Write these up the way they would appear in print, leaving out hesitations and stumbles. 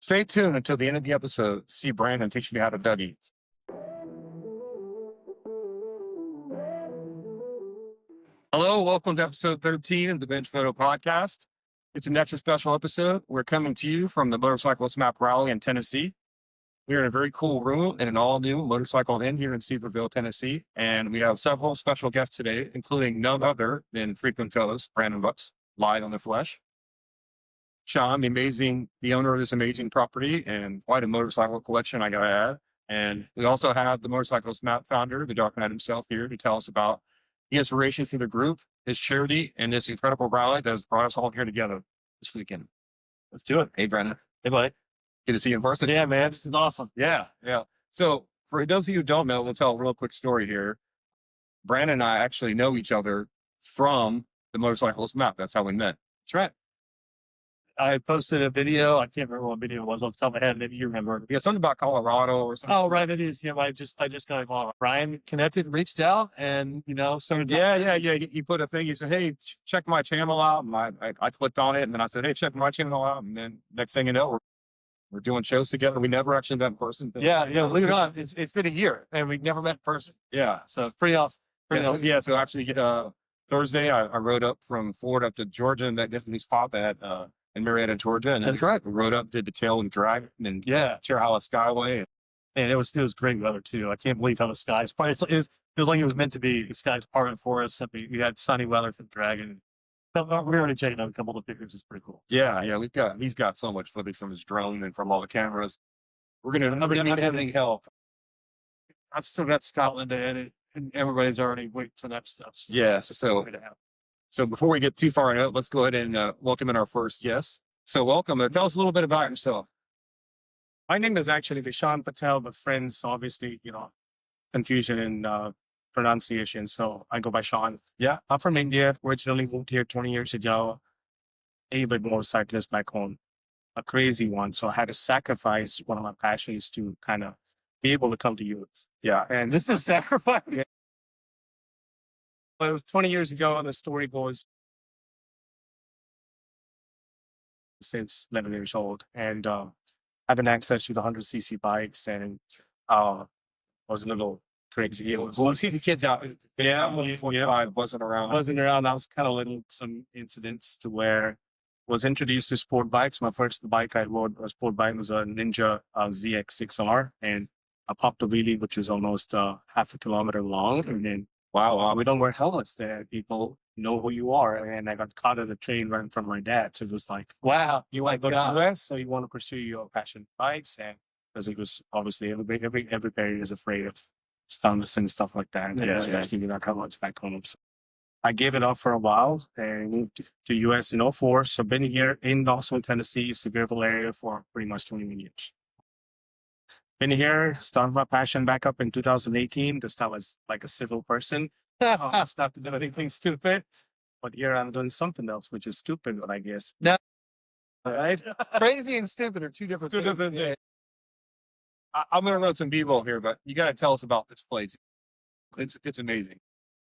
Stay tuned until the end of the episode to see Brandon teaching you how to Dougie. Hello, welcome to episode 13 of the Binge Moto podcast. It's an extra special episode. We're coming to you from the Motorcyclist Map Fall Rally in Tennessee. We're in a very cool room in an all-new motorcycle inn here in Sevierville, Tennessee. And we have several special guests today, including none other than frequent fellows, Brannen Butts, live on the flesh. Sean, the owner of this amazing property and quite a motorcycle collection, I gotta add. And we also have the Motorcyclist Map founder, the Dark Knight himself, here to tell us about the inspiration for the group, his charity, and this incredible rally that has brought us all here together this weekend. Let's do it. Hey, Brandon. Hey, buddy. Good to see you in person. Yeah, man. It's awesome. Yeah. So for those of you who don't know, we'll tell a real quick story here. Brandon and I actually know each other from the Motorcyclist Map. That's how we met. That's right. I posted a video. I can't remember what video it was off the top of my head. Maybe you remember. Yeah, something about Colorado or something. Oh, right. It is. Yeah, I just got involved. Brian connected, reached out, and started. Yeah. You put a thing. You said, "Hey, check my channel out." And I clicked on it, and then I said, "Hey, check my channel out." And then next thing you know, we're doing shows together. We never actually met in person. Yeah. Believe it or not, it's been a year, and we never met in person. Yeah. So it's pretty awesome. So actually, Thursday I rode up from Florida up to Georgia, and that gets me spot at in Marietta, Georgia. And that's right. We rode up, did the tail and drag, and Cherhala Skyway. And it was great weather too. I can't believe how the skies. It feels like it was meant to be. The skies parted for us. We had sunny weather for the dragon. We already checked out a couple of pictures. It's pretty cool. Yeah. He's got so much footage from his drone and from all the cameras. We're gonna everything help. I've still got Scotland to edit, and everybody's already waiting for that stuff. So before we get too far into it, let's go ahead and welcome in our first guest. So welcome. Tell us a little bit about yourself. My name is actually Vishant Patel, but friends, obviously, confusion in pronunciation. So I go by Sean. Yeah. I'm from India, originally moved here 20 years ago. Avid motorcyclist back home, a crazy one. So I had to sacrifice one of my passions to kind of be able to come to US. Yeah. And this is sacrifice. Yeah. But it was 20 years ago, and the story goes since 11 years old. And having access to the 100cc bikes, and was a little crazy. We'll see the kids out. Yeah, 45 wasn't around. I was kind of little, some incidents to where I was introduced to sport bikes. My first bike I rode, a sport bike, was a Ninja ZX6R, and I popped a wheelie, which is almost half a kilometer long. And then, wow, we don't wear helmets there. People know who you are. And I got caught at a train run from my dad. So it was like, wow, you want to go to the US, so you want to pursue your passion bikes. And because it was obviously every parent is afraid of stunts and stuff like that. Especially with our helmets back home. So I gave it up for a while and moved to US in 2004. So been here in Knoxville, Tennessee, Sevierville area for pretty much 21 years. Been here, started my passion back up in 2018. This time as like a civil person. It's not to do anything stupid. But here I'm doing something else, which is stupid, but I guess. No. Right? Crazy and stupid are two different things. Things. I'm going to run some B-roll here, but you got to tell us about this place. It's amazing.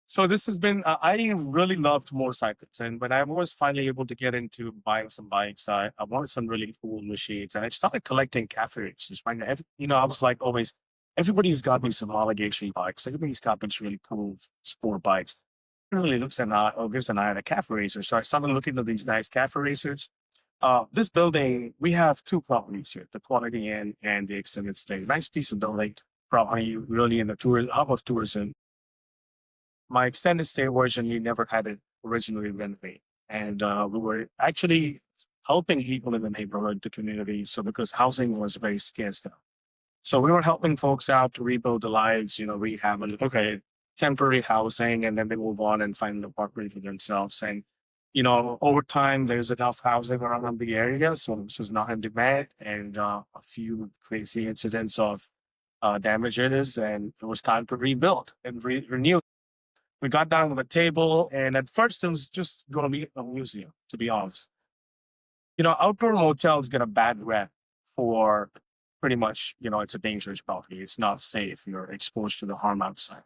So this has been, I really loved motorcycles. And when I was finally able to get into buying some bikes, I wanted some really cool machines. And I started collecting cafe races. Right? I was like always, everybody's got these some allegation bikes. Everybody's got these really cool sport bikes. It really looks an eye, or gives an eye at a cafe racer. So I started looking at these nice cafe racers. This building, we have two properties here, the Quality Inn and the Extended Stay. Nice piece of building, property really in the hub of tourism. My extended stay version, we never had it originally renovated. And we were actually helping people in the neighborhood, the community. So because housing was very scarce now. So we were helping folks out to rebuild their lives, rehab, temporary housing, and then they move on and find an apartment for themselves. And, over time, there's enough housing around the area. So this was not in demand, and a few crazy incidents of damages. And it was time to rebuild and renew. We got down to the table, and at first it was just going to be a museum, to be honest. Outdoor motels get a bad rep for pretty much, it's a dangerous property. It's not safe. You're exposed to the harm outside.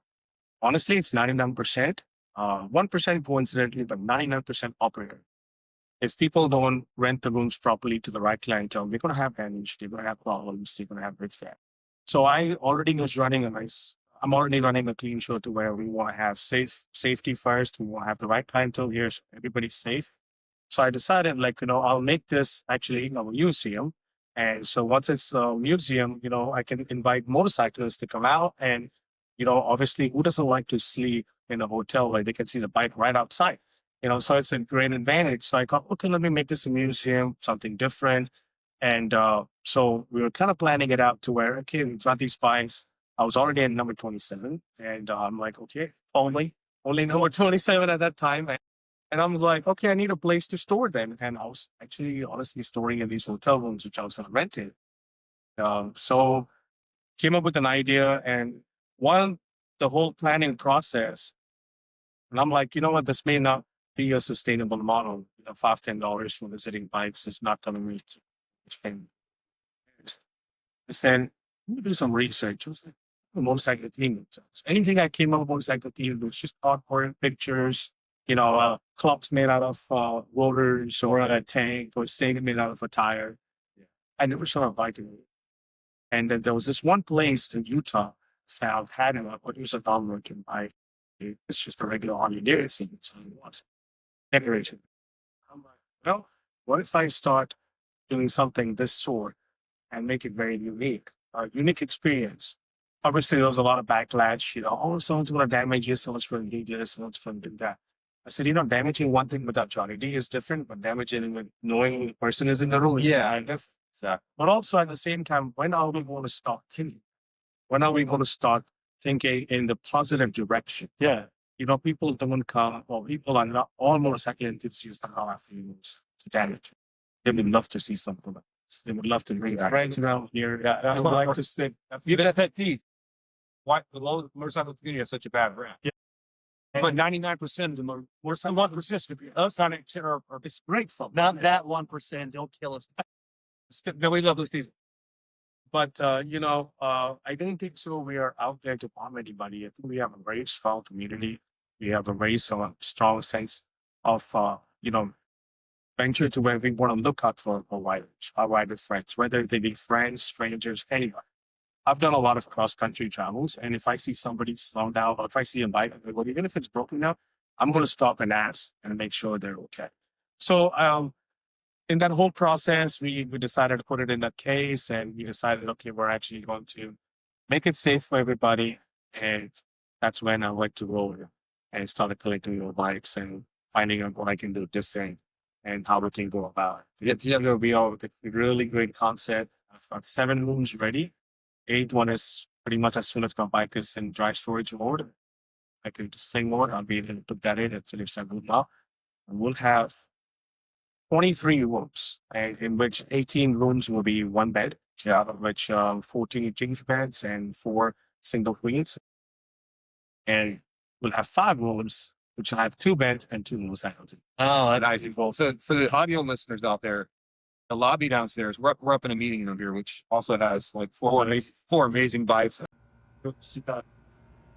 Honestly, it's 99%. 1% coincidentally, but 99% operator. if people don't rent the rooms properly to the right clientele, they're going to have damage, they're going to have problems, they're going to have big fare. So I'm already running a clean show to where we want to have safety first. We want to have the right clientele here, so everybody's safe. So I decided, I'll make this actually a museum. And so once it's a museum, I can invite motorcyclists to come out. And, obviously, who doesn't like to sleep in a hotel where they can see the bike right outside? So it's a great advantage. So I thought, okay, let me make this a museum, something different. And so we were kind of planning it out to where, okay, we've got these bikes. I was already at number 27. And I'm like, okay, only number 27 at that time. And I was like, okay, I need a place to store them. And I was actually honestly storing in these hotel rooms, which I was renting. So came up with an idea, and while the whole planning process, and I'm like, you know what, this may not be a sustainable model. $5-10 for visiting bikes is not going to reach. I said, let me do some research. I was like, a motorcycle team. So anything I came up with motorcycle team was just artwork, pictures, clubs made out of rotors or a tank or thing made out of a tire. Yeah. I never saw a bike in it. And then there was this one place in Utah found had it up, but it was a non-working bike. It's just a regular holiday thing. It's what it was. Decoration. I'm like, well, what if I start doing something this sort and make it very unique? A unique experience. Obviously, there was a lot of backlash, oh, someone's going to damage you, someone's going to do this, someone's going to do that. I said, damaging one thing without Johnny D is different, but damaging with knowing the person is in the room is different. So, but also at the same time, when are we going to start thinking? When are we going to start thinking in the positive direction? Yeah. People don't come, or people are not, all motorcycle enthusiasts are not after you to damage. They would love to see something like this. They would love to bring friends around here. I would like to say, Even at that peak, why the motorcycle community has such a bad rap? Yeah. But 99% of them are some 1% us 90% are grateful. Not that 1%. Don't kill us. No, we love those people. But, I don't think so. We are out there to harm anybody. I think we have a very strong community. We have a very strong sense of, venture to where we want to look out for our rider friends, whether they be friends, strangers, anybody. I've done a lot of cross-country travels, and if I see somebody slowed down, or if I see a bike, even if it's broken now, I'm going to stop and ask and make sure they're okay. So in that whole process, we decided to put it in a case, and we decided, okay, we're actually going to make it safe for everybody. And that's when I went to roll and started collecting more bikes and finding out what I can do different and how we can go about it. We all with a really great concept. I've got 7 rooms ready. 8th one is pretty much as soon as my bike is in dry storage mode, I can display mode. I'll be able to put that in and finish that room up. And we'll have 23 rooms, in which 18 rooms will be 1 bed, out of which 14 king beds and 4 single queens. And we'll have 5 rooms, which will have 2 beds and 2 motorcycles. Oh, that's nice and cool. So for the audio listeners out there, the lobby downstairs, we're up in a meeting room here, which also has like 4 amazing bikes.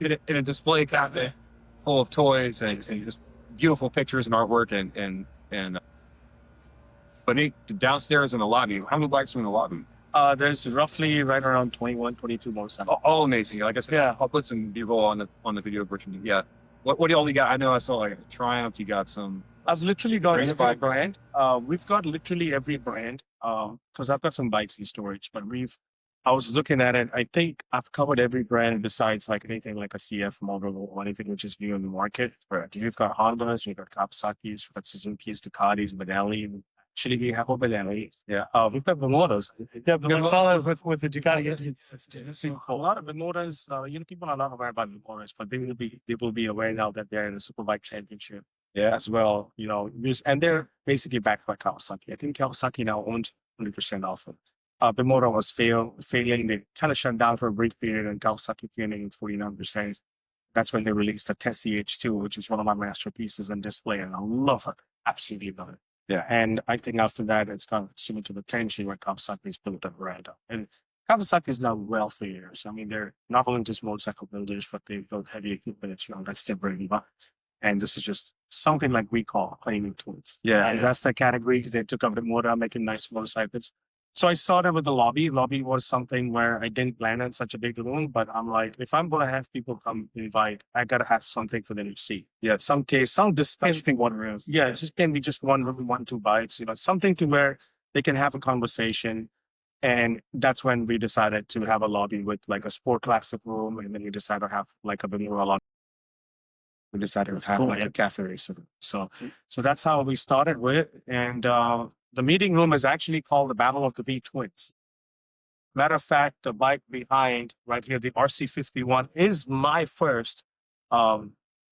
In a display cabinet full of toys and just beautiful pictures and artwork and but downstairs in the lobby, how many bikes are in the lobby? There's roughly right around 21, 22 motorcycles. All amazing. Like I said, I'll put some B-roll on the video version. Yeah. What do all you got? I know I saw like a Triumph. You got some. I've literally got every brand. We've got literally every brand. Because I've got some bikes in storage, but I was looking at it. I think I've covered every brand besides like anything like a CF model or anything which is new in the market. Right. We've got Hondas, we've got Kawasaki's, we've got Suzuki's, Ducatis, Benelli. Actually, we have a Benelli. Yeah. We've got Motos. Yeah, but I saw that with the Ducati. It's a lot of Motos. People are not aware about Motos, but they will be aware now that they're in the Superbike Championship. Yeah, as well. And they're basically backed by Kawasaki. I think Kawasaki now owns 100% of it. Bimota was failing. They kind of shut down for a brief period, and Kawasaki came in with 49%. That's when they released the Tessie H2, which is one of my masterpieces in display, and I love it. Absolutely love it. Yeah, and I think after that, it's kind of similar to the Tenchi, where Kawasaki's built a brand up. And Kawasaki is now well for years. I mean, they're not only just motorcycle builders, but they build heavy equipment as well. That's their bread and butter. And this is just something like we call claiming twins. Yeah. And that's the category because they took up the motor, making nice motorcycles. So I started with the lobby. Lobby was something where I didn't plan on such a big room, but I'm like, if I'm going to have people come invite, I got to have something for them to see. Yeah. Some especially one room. Yeah, it just can be just one room, 1, 2 bikes, something to where they can have a conversation. And that's when we decided to have a lobby with like a sport classic room. And then we decided to have like a bit more lobby. We decided to have like a cafe racer room. So that's how we started with. And the meeting room is actually called the Battle of the V Twins. Matter of fact, the bike behind right here, the RC51, is my first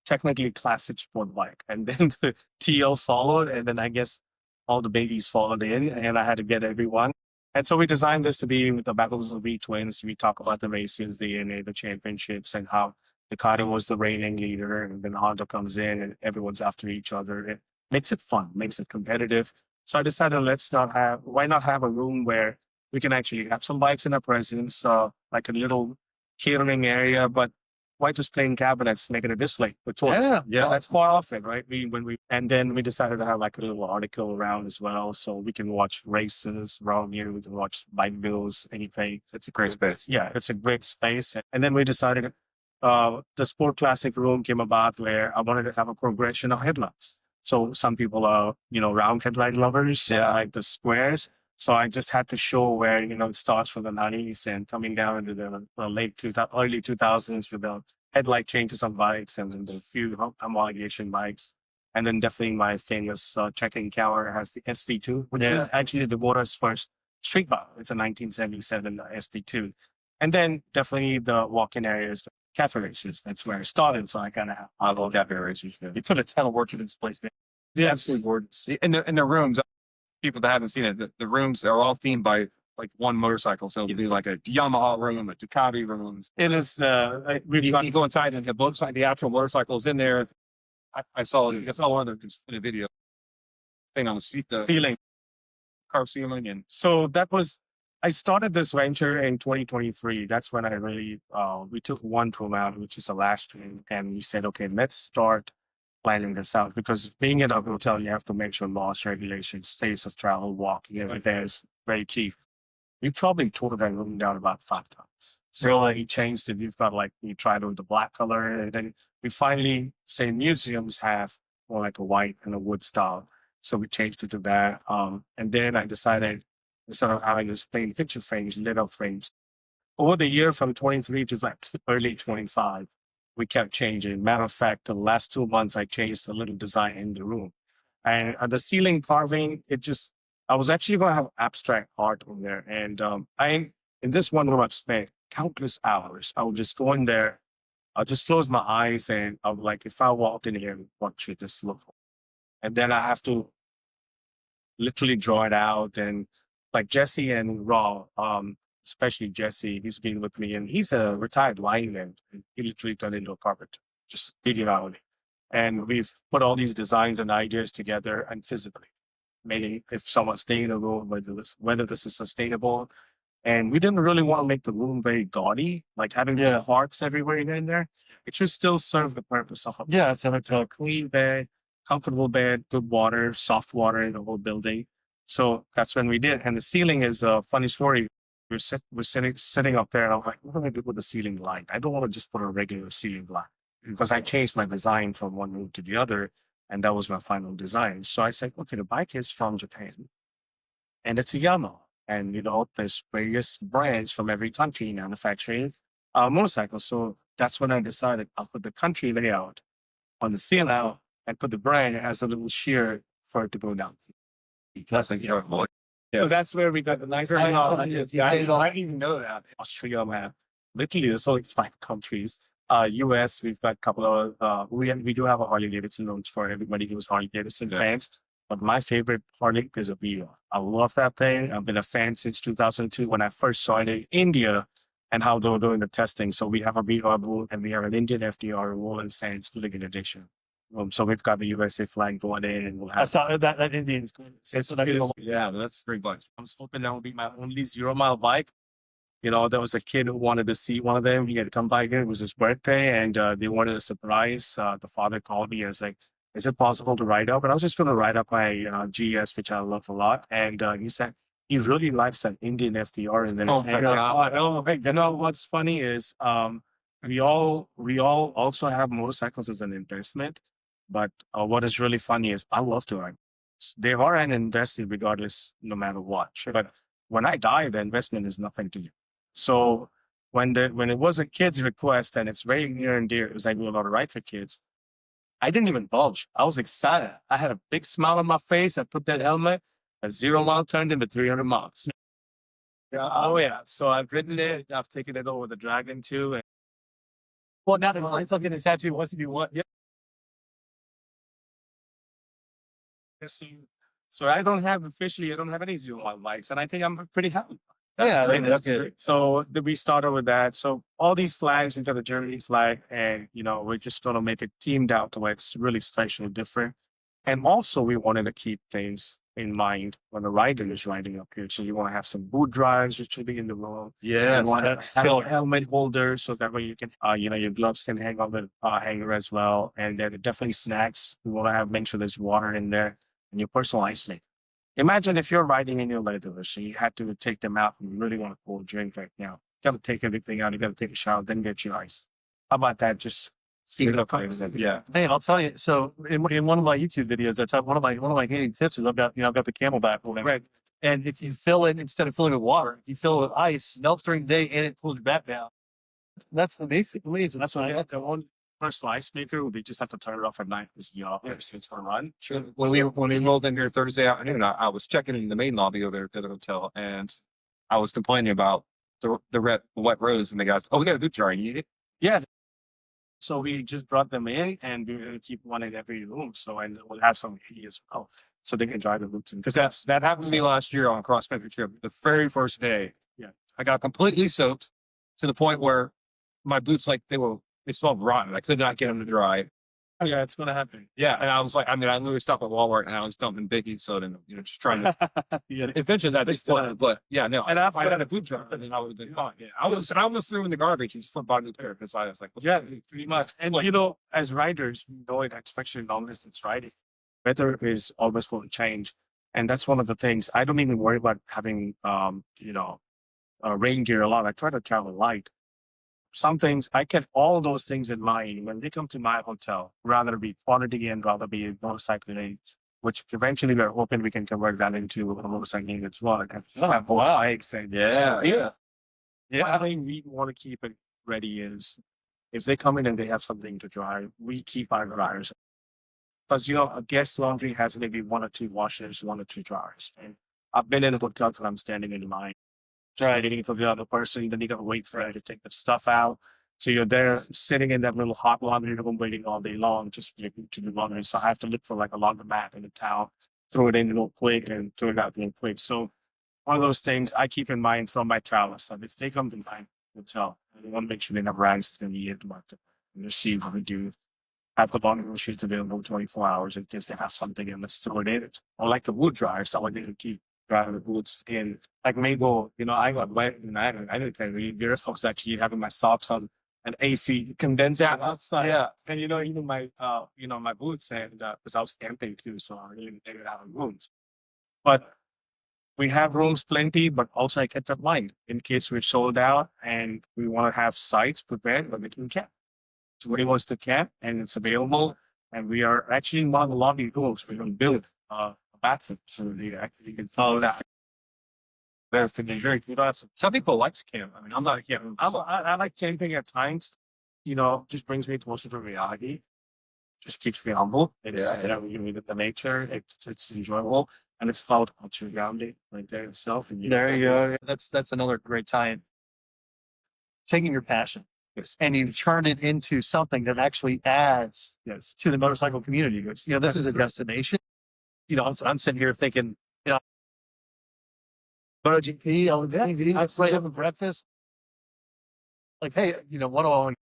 technically classic sport bike. And then the TL followed, and then I guess all the babies followed in, and I had to get everyone. And so we designed this to be with the Battles of the V Twins. We talk about the races, the ANA, the championships, and how Ducati was the reigning leader, and then Honda comes in and everyone's after each other. It makes it fun, makes it competitive. So I decided why not have a room where we can actually have some bikes in our presence, like a little catering area, but why just plain cabinets, make it a display with toys? Yeah. That's part of it, right? And then we decided to have like a little article around as well. So we can watch races around here. We can watch bike builds, anything. It's a great space. Yeah, it's a great space. And then we decided the Sport Classic room came about where I wanted to have a progression of headlights. So some people are, round headlight lovers, like the squares. So I just had to show where, it starts from the 90s and coming down into the early 2000s with the headlight changes on bikes and then the few homologation bikes. And then definitely my famous check-in counter has the SD2, which is actually the water's first street bike. It's a 1977 SD2. And then definitely the walk-in areas, cafe racers. That's where I started. So I love cafe racers. Yeah. You put a ton of work into this place, man. It's absolutely gorgeous. And the rooms, people that haven't seen it, the rooms are all themed by like one motorcycle. So it'll be like a Yamaha room, a Ducati room. It is you go inside and it looks like the actual motorcycles in there. I saw one of them in a video thing on the ceiling, car ceiling. And so I started this venture in 2023. That's when I really, we took one room out, which is the last room. And we said, okay, let's start planning this out, because being at a hotel, you have to make sure laws, regulations, stays of travel, walking, everything is very cheap. We probably tore that room down about 5 times. So we changed it. We tried with the black color, and then we finally say museums have more like a white and a wood style. So we changed it to that. And then I decided, instead of having this plain picture frames, lit up frames, over the year from 23 to like early 25, we kept changing. Matter of fact, the last 2 months, I changed a little design in the room. And the ceiling carving, I was actually going to have abstract art on there. And in this one room, I've spent countless hours. I would just go in there, I'll just close my eyes, and I would like, if I walked in here, what should this look like? And then I have to literally draw it out. And like Jesse and Raw, especially Jesse, he's been with me, and he's a retired lineman. He literally turned into a carpenter, just figuring out. And we've put all these designs and ideas together and physically, meaning if someone's staying in a room, whether this is sustainable. And we didn't really want to make the room very gaudy, like having parks everywhere in there. It should still serve the purpose of it's a clean bed, comfortable bed, good water, soft water in the whole building. So that's when we did. And the ceiling is a funny story. We're sitting up there, and I'm like, what am I do with the ceiling light? I don't want to just put a regular ceiling light, because I changed my design from one room to the other, and that was my final design. So I said, okay, the bike is from Japan, and it's a Yamaha. And, there's various brands from every country manufacturing motorcycles. So that's when I decided I'll put the country layout on the ceiling and put the brand as a little sheer for it to go down. That's like, So that's where we got the nice. I didn't even know that. Australia, man. Literally, there's only 5 countries. US, we've got a couple of, we do have a Harley Davidson loans for everybody who's Harley Davidson fans. But my favorite Harley is a VR. I love that thing. I've been a fan since 2002 when I first saw it in India and how they were doing the testing. So we have a VR rule, and we have an Indian FDR rule and stands limited edition. So we've got the USA flag going in, and we'll have. I saw that Indian's good. Yeah, that's great bikes. I'm hoping that will be my only 0-mile bike. There was a kid who wanted to see one of them. He had come by here. It was his birthday, and they wanted a surprise. The father called me and was like, "Is it possible to ride up?" And I was just going to ride up my GS, which I love a lot. And he said he really likes that Indian FDR in there. Oh, my God. What's funny is we all also have motorcycles as an investment. But what is really funny is I love to ride. They are an investment regardless, no matter what. But when I die, the investment is nothing to you. So when it was a kid's request and it's very near and dear, because I do a lot of ride for kids, I didn't even budge. I was excited. I had a big smile on my face. I put that helmet, a 0 mile turned into 300 miles. Yeah, oh yeah. So I've ridden it. I've taken it over the Dragon too. And Well, now that it's something to tattoo, once you want. yeah. So I don't have any 0 mile bikes, and I think I'm pretty happy. Yeah, I think that's great. good. So we started with that. So all these flags, we've got a Germany flag, and we're just gonna make it teamed out to where it's really special and different. And also we wanted to keep things in mind when the rider is riding up here. So you want to have some boot drives, which should be in the road. Yes, You want that's to have killer. a helmet holder so that way you can, your gloves can hang on the hanger as well. And then definitely snacks. We want to make sure there's water in there and your personal ice maker. Imagine if you're riding in your leathers and you had to take them out and you really want a cold drink right now. You got to take everything out. You got to take a shower, then get your ice. How about that? Just Yeah. Hey, I'll tell you. So in one of my YouTube videos, I talk one of my handy tips is I've got the Camelback or whatever. Right. And if you fill it instead of filling it with water, if you fill it with ice, melts during the day and it pulls your back down. That's amazing. That's why I got their own personal ice maker. They just have to turn it off at night because it's for a run. Sure. When we rolled in here Thursday afternoon, I was checking in the main lobby over there at the hotel, and I was complaining about the wet roads, and the guys, "Oh, we got a boot jar. You need it?" Yeah. So we just brought them in, and we're going to keep one in every room. So and we'll have some here as well, so they can drive the boots. Because that happened to me last year on a cross country trip. The very first day, Yeah. I got completely soaked to the point where my boots, like they smelled rotten. I could not get them to dry. Oh, yeah, it's going to happen. Yeah, and I was like, I literally stopped at Walmart and I was dumping baking soda and just trying to. Eventually that exploded, but yeah, no. And if I had a boot jar, then I would have been fine. Yeah, I was threw in the garbage and just put bought a new pair because I was like, Yeah, pretty much. And as riders, we know it, especially long distance riding, weather is always going to change, and that's one of the things. I don't even worry about having rain gear a lot. I try to travel light. Some things I kept all those things in mind when they come to my hotel, rather be quality and rather be motorcycling, which eventually we're hoping we can convert that into a motorcycling as well. Like have both bikes and yeah. One thing we want to keep it ready is if they come in and they have something to drive, we keep our dryers. Because a guest laundry has maybe 1 or 2 washers, 1 or 2 dryers. And I've been in hotels and I'm standing in line, waiting for the other person, then you gotta wait for her to take the stuff out. So you're there sitting in that little hot laundry room waiting all day long just to do laundry. So I have to look for like a laundromat in a towel, throw it in real quick and throw it out real quick. So one of those things I keep in mind from my travels. So if they come to my hotel, I want to make sure they have rags that's going to be able to see what we do. Have the laundry machines available 24 hours in case they have something and let's throw it in it. Or like the wood dryer, so like they can keep driving the boots in. Like maybe, I got wet and I didn't really. There are folks actually having my socks on an AC condenser outside. Yeah. And even my my boots and because I was camping too, so I didn't have rooms. But we have rooms plenty, but also I kept that mind in case we're sold out and we want to have sites prepared where we can camp. Somebody wants to camp and it's available, and we are actually in one of the lobby rooms. We're going to build a bathroom so they actually can follow that. There's the very Some people like to camp. I'm not a camper. I like camping at times. Just brings me closer to reality. Just keeps me humble. It's the nature. It's enjoyable, and it's about culture grounding right there itself. And There you go. That's another great tie-in. Taking your passion and you turn it into something that actually adds to the motorcycle community. This is a destination. I'm sitting here thinking, MotoGP on TV, I'm right having breakfast. Like, hey, what do I want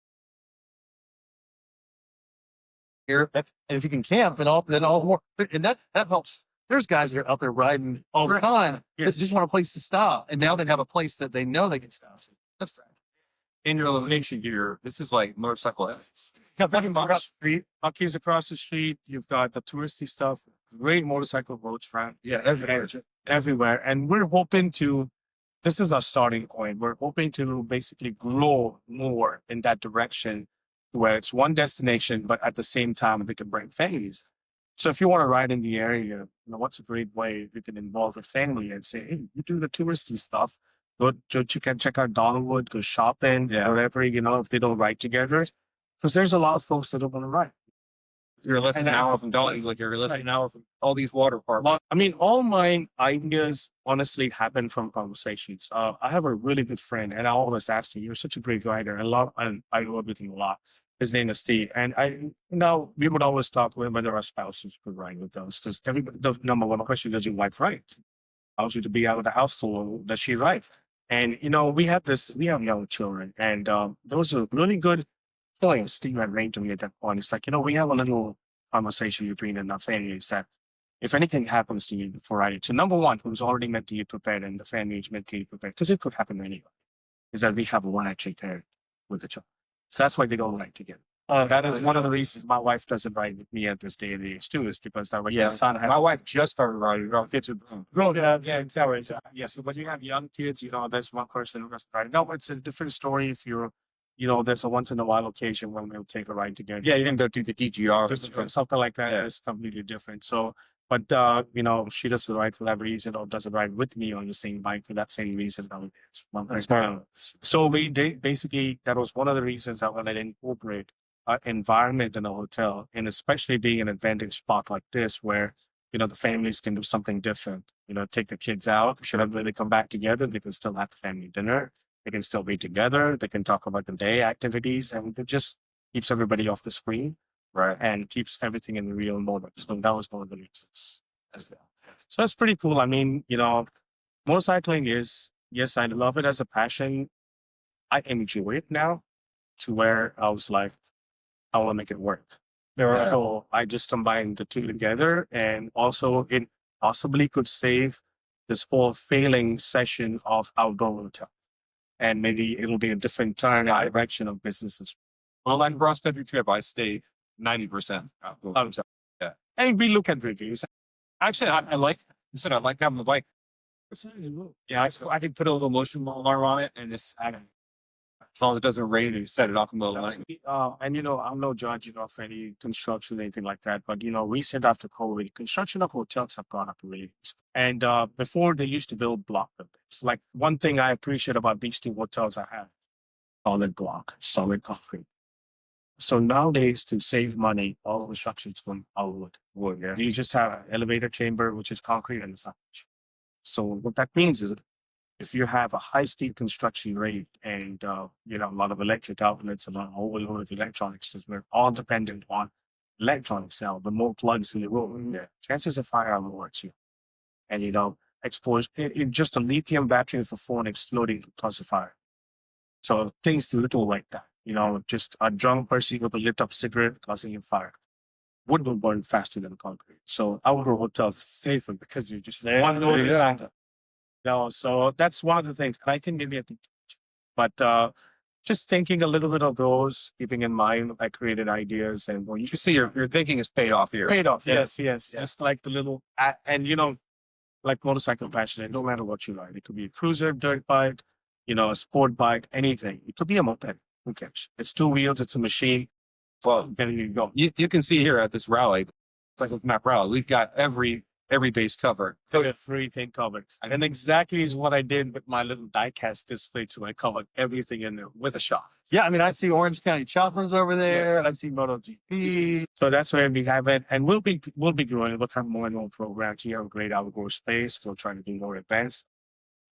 here? And if you can camp, then all the more, and that helps There's guys that are out there riding all the time. They just want a place to stop. And now they have a place that they know they can stop. That's right. In your elimination gear, this is like motorcycle. Across the street, Bucky's across the street. You've got the touristy stuff, great motorcycle roads around. Yeah, Everywhere. And we're hoping to, this is our starting point. We're hoping to basically grow more in that direction where it's one destination, but at the same time, we can bring families. So if you want to ride in the area, what's a great way you can involve a family and say, hey, you do the touristy stuff. Go to, you can check out Dollarwood, go shopping, whatever, if they don't ride together. Because there's a lot of folks that don't want to ride. You're less than an hour from Dolly, like you're less than an hour from all these water parks. I mean, all my ideas honestly happen from conversations. I have a really good friend, and I always ask him, "You're such a great rider. And I love with him a lot." His name is Steve, and we would always talk with whether our spouses could ride with us. Because the number one question: does your wife ride? Allows you to be out of the house, so does she ride? And we have young children, and those are really good points Steve had made to me at that point. It's like, we have a little conversation between our families that if anything happens to you before I, so number one, who's already mentally prepared and the family is mentally prepared, because it could happen anyway, is that we have one actually there with the child. So that's why they don't ride together. That is one of the reasons my wife doesn't ride with me at this day and age too, is because that way my son has. My wife just started riding. Kids are grown. Yeah, exactly. Yes, but you have young kids, there's one person who doesn't ride. No, it's a different story if you're, there's a once in a while occasion when we'll take a ride together. Yeah, you can go do the DGR. Something like that is completely different. So, but, she doesn't ride for that reason or doesn't ride with me on the same bike for that same reason. So basically, that was one of the reasons I wanted to incorporate environment in a hotel, and especially being an advantage spot like this where, the families can do something different, take the kids out. Should they come back together, they can still have the family dinner. They can still be together. They can talk about the day activities, and it just keeps everybody off the screen, right? And keeps everything in the real moment. So that was one of the reasons as well. So that's pretty cool. I mean, motorcycling is, yes, I love it as a passion. I enjoy it now to where I was like, I want to make it work. So I just combined the two together, and also it possibly could save this whole failing session of outdoor hotel. And maybe it'll be a different direction of businesses. Well, on cross country trip, I stay 90%. Yeah. And we look at reviews. Actually, I like having the bike. Yeah, I can put a little motion alarm on it, and as long as it doesn't rain, you set it off in the middle of the night. And I'm no judge of any construction or anything like that. But recent after COVID, construction of hotels have gone up really. And before they used to build block buildings. Like one thing I appreciate about these two hotels I have, solid block, solid concrete. So nowadays, to save money, all construction is going all wood. Yeah. You just have an elevator chamber, which is concrete, and it's not much. So what that means is if you have a high-speed construction rate and, a lot of electric outlets and overloaded electronics, because we're all dependent on electronics now, the more plugs in the road, chances of fire are more at you. And, exposed, just a lithium battery for phone exploding causes fire. So things little like that, just a drunk person with a lit up cigarette causing a fire. Wood will burn faster than concrete. So outdoor hotels are safer because you're just one load. So that's one of the things. And I think maybe but just thinking a little bit of those, keeping in mind, I created ideas, and you can see your thinking is paid off here. Paid off, yes. Just like the little, and like motorcycle passion, it no matter what you ride. It could be a cruiser, dirt bike, a sport bike, anything. It could be a moped. Who cares? It's two wheels. It's a machine. Well, there you go. You can see here at this rally, Motorcyclist Map Rally, we've got every base covered. Everything covered. And exactly is what I did with my little die-cast display too. I covered everything in there with a shop. Yeah, I mean, I see Orange County Choppers over there. Yes. I see MotoGP. So that's where we have it. And we'll be growing. We'll have more and more programs here. A great outdoor space. We'll try to do more events.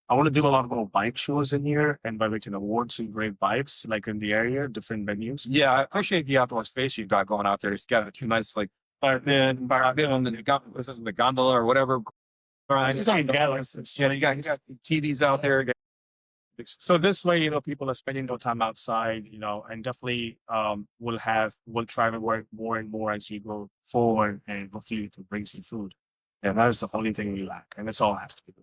I want to do a lot more bike shows in here, and by making awards and great bikes, like in the area, different venues. Yeah, I appreciate the outdoor space you've got going out there. It's got a nice, on the gondola or whatever. Right. You got TVs out there. So this way, people are spending no time outside, and definitely we'll try to work more and more as you go forward, and hopefully to bring some food And that is the only thing we lack. And it's all has to be.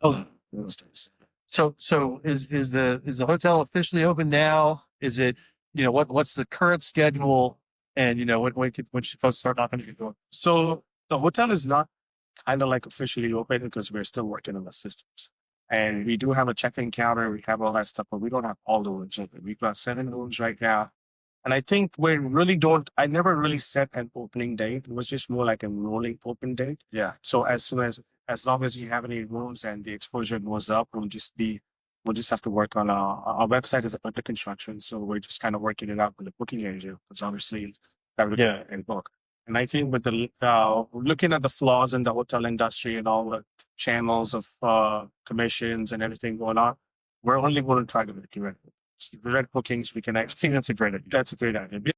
Oh, those days. So is the hotel officially open now? Is it, what's the current schedule? And when you're supposed to start knocking at your door? So the hotel is not kind of like officially open because we're still working on the systems. And we do have a check-in counter. We have all that stuff, but we don't have all the rooms open. We've got 7 rooms right now. And I think I never really set an opening date. It was just more like a rolling open date. Yeah. So as long as we have any rooms and the exposure goes up, we'll just have to work on our website is under construction. So we're just kind of working it out with the booking agent. It's obviously everything and book. And I think with the looking at the flaws in the hotel industry and all the channels of commissions and everything going on, we're only going to try to make direct bookings. We can actually think that's a great idea. That's a great idea.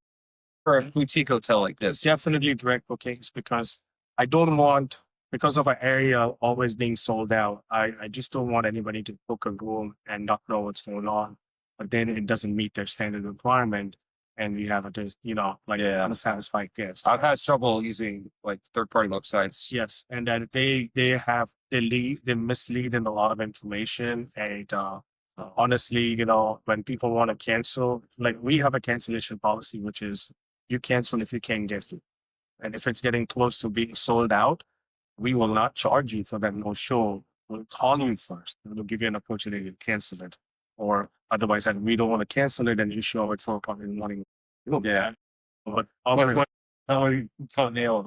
For a boutique hotel like this. Definitely direct bookings because I don't want, because of our area always being sold out, I just don't want anybody to book a room and not know what's going on. But then it doesn't meet their standard requirement. And we have unsatisfied guests. I've had trouble using like third-party websites. Yes, and then they mislead in a lot of information. And honestly, when people want to cancel, like we have a cancellation policy, which is you cancel if you can't get it. And if it's getting close to being sold out, we will not charge you for that no show. We'll call you first. We'll give you an opportunity to cancel it. Or otherwise, and we don't want to cancel it, and you show up at 4 o'clock in the morning. Yeah. But also, you can't nail it.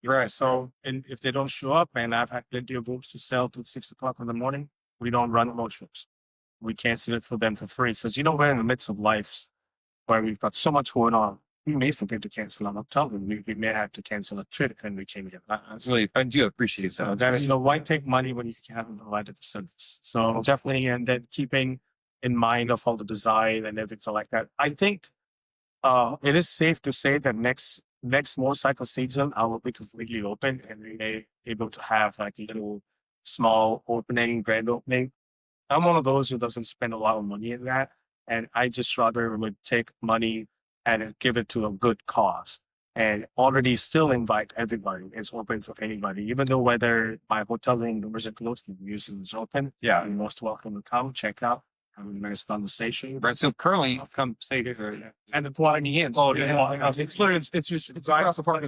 right. So, and if they don't show up, and I've had plenty of rooms to sell till 6 o'clock in the morning, we don't run no shows. We cancel it for them for free. Because we're in the midst of life where we've got so much going on. We may forget to cancel an hotel room. We may have to cancel a trip, and we can't get that. I do appreciate that. That is, why take money when you haven't provided the service? So definitely, and then keeping in mind of all the design and everything like that. I think it is safe to say that next motorcycle season, I will be completely open and we may be able to have like a little small opening, grand opening. I'm one of those who doesn't spend a lot of money in that. And I just rather would take money and give it to a good cause. And already still invite everybody. It's open for anybody, even though whether my hotel room doors are closed, the museum is open. Yeah. You're most welcome to come check out. Have a nice conversation. Right. So currently, come stay here. And the quality ends. Oh, yeah. It's across the park.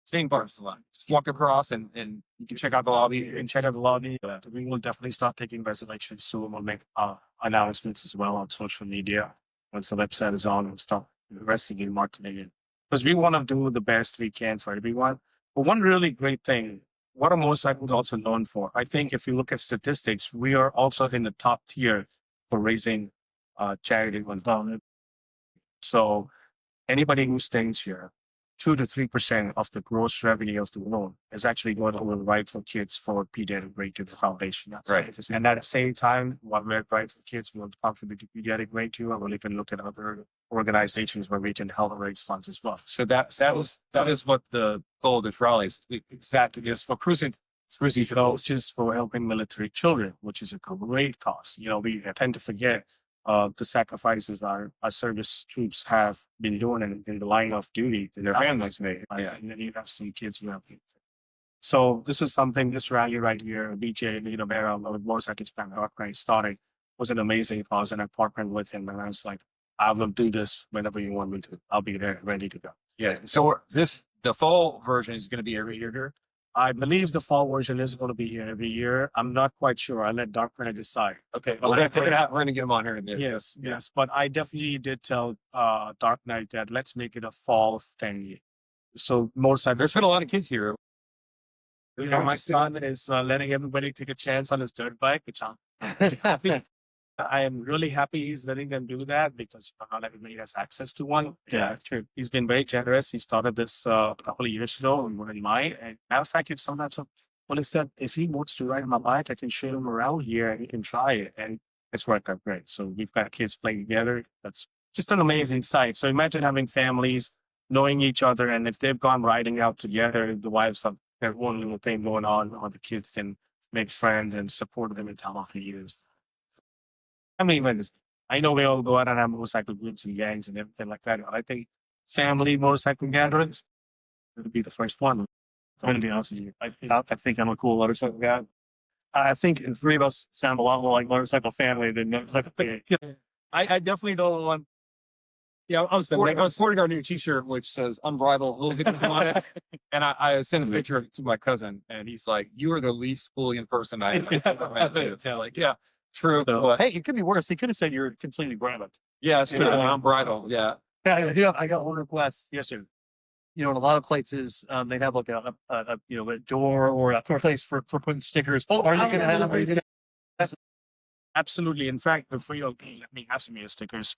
Same parks a lot. Just walk across and you can check out the lobby. You can check out the lobby. We will definitely start taking reservations soon. We'll make announcements as well on social media once the website is on and start investing in marketing it. Because we want to do the best we can for everyone. But one really great thing, what a motorcycle is also known for, I think if you look at statistics, we are also in the top tier for raising charity fund. So anybody who stays here, 2 to 3% of the gross revenue of the loan is actually going to Right for Kids for Pediatric Grade 2 Foundation. That's right. And at the same time, while we're Right for Kids, we'll contribute to Pediatric Grade 2, and we can look at other organizations where we can help raise funds as well. So that is what the goal of this rally is. Exactly. It's for cruising. It's just for helping military children, which is a great cause. We tend to forget the sacrifices our service troops have been doing in the line of duty that their families made. Yeah. And then you have some kids who have. So this is something, this rally right here, BJ, Behram with Motorcyclist Map Fall Rally started, was an amazing cause. And I partnered with him and I was like, I will do this whenever you want me to. I'll be there ready to go. Yeah. So the fall version is going to be every year here? I believe the fall version is going to be here every year. I'm not quite sure. I'll let Dr. decide. Okay. Well, we're going to get him on here in a bit. Yes. But I definitely did tell Dark Knight that let's make it a fall thing. So motorcycle. There's been a lot of kids here. My son is letting everybody take a chance on his dirt bike, which I'm happy. I am really happy he's letting them do that because not everybody has access to one. Yeah, true. He's been very generous. He started this a couple of years ago and in mine. And matter of fact, if he wants to ride on my bike, I can show him around here and he can try it. And it's worked out great. So we've got kids playing together. That's just an amazing sight. So imagine having families knowing each other. And if they've gone riding out together, the wives have their one little thing going on, or the kids can make friends and support them in time of years. I know we all go out and have motorcycle groups and gangs and everything like that. But I think family motorcycle gatherings would be the first one. I'm going to be honest with you. I think I'm a cool motorcycle guy. I think the three of us sound a lot more like motorcycle family than motorcycle family. I definitely don't want. Yeah, I was sporting our new T-shirt which says "Unbridled" a little bit on it, and I sent a picture of it to my cousin, and he's like, "You are the least bullying person I ever met." Yeah, like yeah, true. So, but, Hey, it could be worse. He could have said you're completely grounded. yeah, it's true. Yeah. I'm bridal. Yeah, Yeah, I got one request. yes, sir. In a lot of places, they have like a door or a place for putting stickers. Are you going to have? Absolutely. In fact, before you let me have some of your stickers.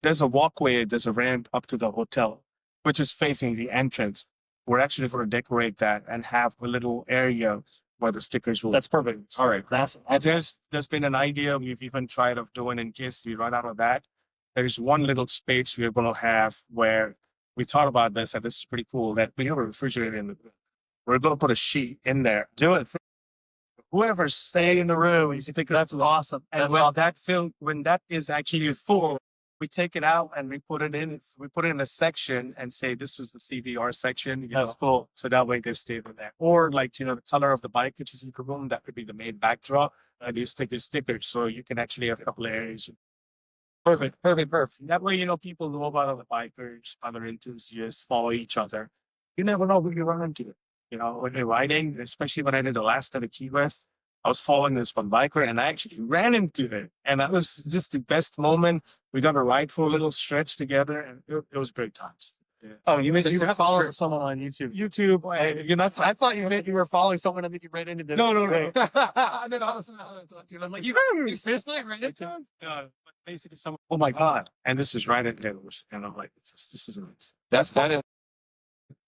There's a walkway, there's a ramp up to the hotel, which is facing the entrance. We're actually going to decorate that and have a little area where the stickers will. That's perfect. All right. That's There's been an idea we've even tried of doing in case we run out of that. There's one little space we're going to have where we thought about this, and this is pretty cool, that we have a refrigerator in the room. We're going to put a sheet in there. do it. Whoever's Stay in the room. You think that's awesome. and when that is actually full, we take it out and we put it in a section and say this is the CVR section. That's cool. So that way they stay in there. Or like, the color of the bike, which is in the room, that could be the main backdrop. And you stick your stickers so you can actually have a couple of areas. Perfect. That way, people know about other bikers, other enthusiasts, follow each other. You never know who you run into. When you're riding, especially when I did the last time at Key West, I was following this one biker and I actually ran into it. And that was just the best moment. We got to ride for a little stretch together and it was great times. Yeah. Oh, you were following someone on YouTube. I thought you were following someone and then you ran into them. No. and then all of a sudden, I'm like, "You seriously ran into him?" But basically, someone, oh my God. And this is right at the and I'm like, this is amazing. That's better.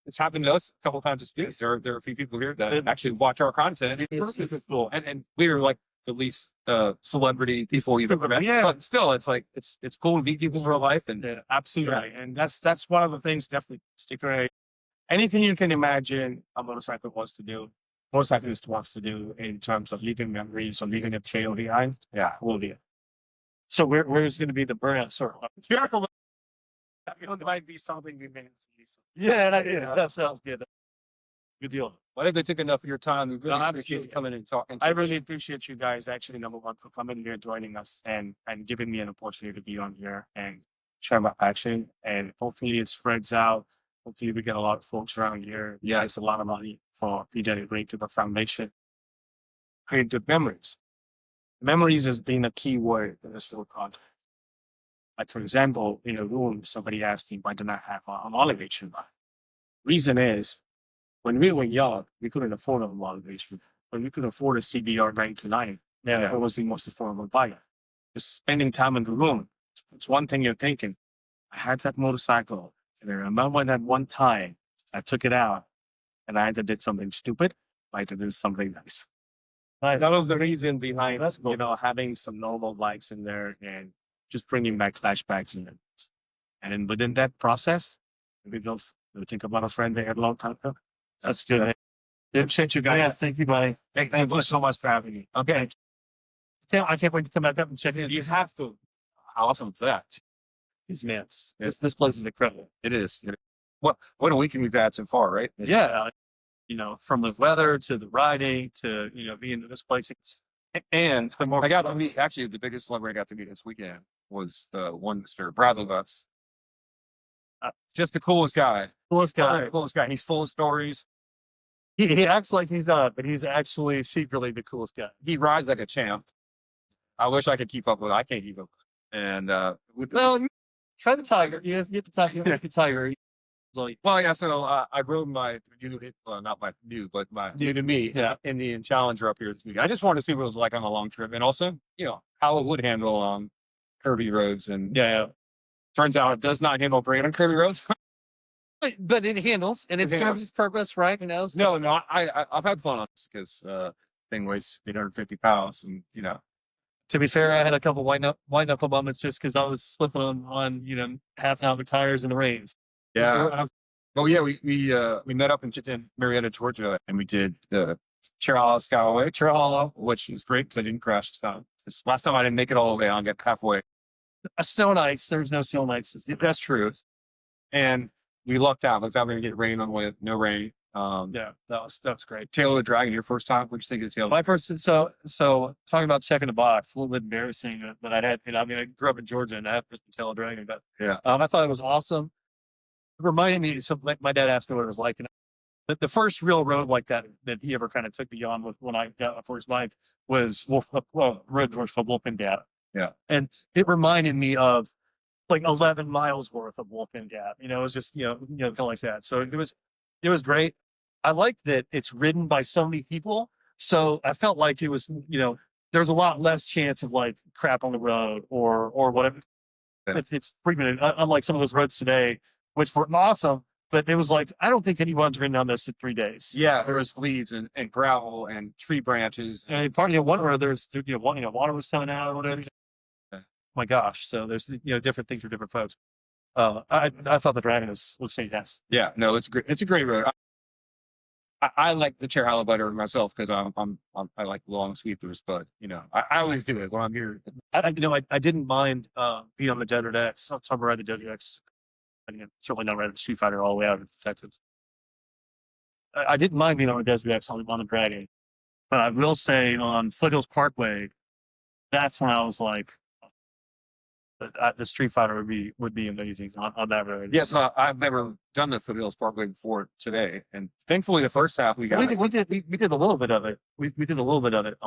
It's happened to us a couple times this week. There are a few people here that actually watch our content. It's cool. And we're like the least celebrity people you've ever met. Yeah. But still, it's like it's cool to meet people in real life. And Yeah, absolutely. And that's one of the things, definitely sticker. Anything you can imagine a motorcyclist wants to do in terms of leaving memories or leaving a trail behind. Yeah, we'll do it. So where's going to be the burnout circle? It might be something we may have to use. Yeah, that sounds good. Good deal. I think they took enough of your time. We really No, appreciate you absolutely. coming and talking. I really appreciate you guys actually, number one, for coming here, joining us and giving me an opportunity to be on here and share my passion. And hopefully it spreads out. Hopefully we get a lot of folks around here. Yeah, it's a lot of money for PJ Great to the foundation. Create good memories. Memories has been a key word in this whole project. Like, for example, in a room, somebody asked me, why did I have an elevation bike? Reason is, when we were young, we couldn't afford an elevation. When we could afford a CBR 929, it was the most affordable bike. Just spending time in the room. It's one thing you're thinking. I had that motorcycle, and I remember that one time I took it out, and I either did something stupid, or I either did something nice. Nice. That was the reason behind, That's cool. having some normal bikes in there and just bringing back flashbacks in there. And within that process, we think about a friend they had a long time ago. That's good. Appreciate you guys. Yeah, thank you, buddy. Thank you so much for having me. Okay. I can't wait to come back up and check it. You have to. How awesome is that? These man. This place is incredible. It is. What a weekend we've had so far, right? Yeah. From the weather to the riding to, being in this place. And I got to meet, actually, the biggest celebrity I got to meet this weekend was one Mr. Brannen Butts. Just the coolest guy. Coolest guy. Coolest guy. He's full of stories. He acts like he's not, but he's actually secretly the coolest guy. He rides like a champ. I wish I could keep up with it. I can't keep up. And try the Tiger. You have to get the Tiger. You have to get the Tiger. well, yeah. So I rode my new, not my new, but my new to me, Indian Challenger up here this week. I just wanted to see what it was like on a long trip, and also, how it would handle on curvy roads. And turns out it does not handle great on curvy roads. But it handles, and it serves its purpose, right? No, I've had fun on this because thing weighs 850 pounds, and To be fair, I had a couple white knuckle moments just because I was slipping on half an hour tires in the rains. Yeah. Oh yeah, we met up in Marietta, Georgia, and we did the Cherala Skyway, which was great because I didn't crash. This last time I didn't make it all the way. I'll get halfway. A snow and ice. There's no snow and ice. That's true. And we lucked out. We thought we were going to get rain on the way. No rain. Yeah, that was great. Tail of the Dragon, your first time. What'd you think of the Tail? My first, so talking about checking the box, a little bit embarrassing that I had. I mean, I grew up in Georgia and I had the Tail of the Dragon, but Yeah. I thought it was awesome. It reminded me. So my dad asked me what it was like, and the first real road like that he ever kind of took me on with when I got my first bike was Road George called Wolfman Gap. Yeah. And it reminded me of like 11 miles worth of Wolfman Gap. It was just kind of like that. So it was great. I like that it's ridden by so many people. So I felt like it was, there's a lot less chance of like crap on the road or whatever. Yeah. It's frequent, unlike some of those roads today, which were awesome. But it was like, I don't think anyone's ridden on this in 3 days. Yeah, there was weeds and gravel and tree branches. And part one road, there's water was coming out or whatever. Yeah. My gosh. So there's different things for different folks. I thought the Dragon was fantastic. Yeah, no, it's great. It's a great road. I like the chair hollow better myself because I like long sweepers, but I always do it when I'm here. I didn't mind being on the Desert X. I'm talking about the Desert X. Certainly not riding the Street Fighter all the way out of Texas. I didn't mind being on the Desert X on the Dragon, but I will say on Foothills Parkway, that's when I was like, the Street Fighter would be amazing on that road. Yes, I've never done the Foothills Parkway before today, and thankfully the first half we got. We did a little bit of it. We did a little bit of it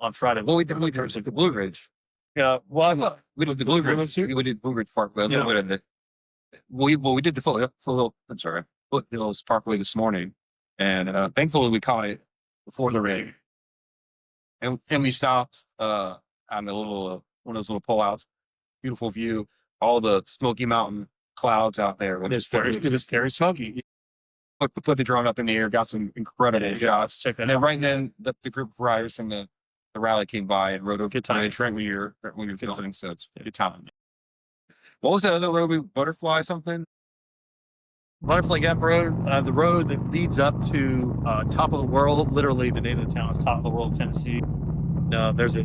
on Friday. Well, we did the Blue Ridge. Yeah, well, We did the Blue Ridge. We did Blue Ridge Parkway. A little bit of it. We did the Foothills Parkway this morning, and thankfully we caught it before the rain. And we stopped on a little one of those little pullouts. Beautiful view, all the Smoky Mountain clouds out there. it was very smoky. Put the drone up in the air, got some incredible shots. Check that And then out. right then, the group of riders from the rally came by and rode over Good to time. Trent when you're filming, so it's a good time. What was that other road? Butterfly something? Butterfly Gap Road, the road that leads up to Top of the World. Literally, the name of the town is Top of the World, Tennessee. There's the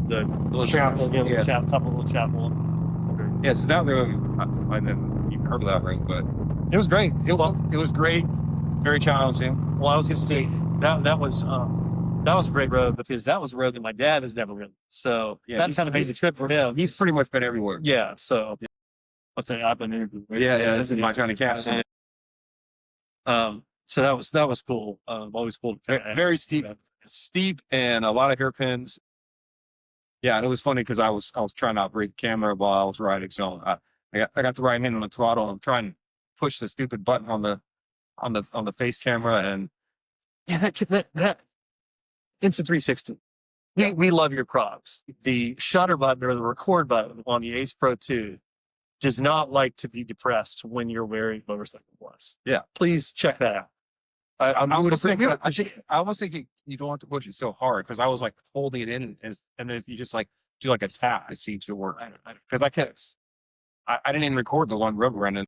little chapel, Yeah. Top of the little chapel. Yeah, so that road, I never even heard of that road, but It was great. it was great, very challenging. Well, I was going to say that was a great road because that was a road that my dad has never ridden. So Yeah, that kind of made the trip for him. He's pretty much been everywhere. Yeah. So let's say I've been interviewed. Yeah, this is my Johnny Cash. So that was cool. Always cool. Very steep and a lot of hairpins. Yeah, and it was funny because I was trying to operate the camera while I was riding, so I got the right hand on the throttle. I'm trying to push the stupid button on the face camera, and Yeah, that Instant 360. We love your props. The shutter button or the record button on the Ace Pro 2 does not like to be depressed when you're wearing Motorcycle Plus. Yeah. Please check that out. I was thinking you don't have to push it so hard because I was like holding it in, and then if you just like do like a tap, it seems to work. Because I didn't even record the one rubber and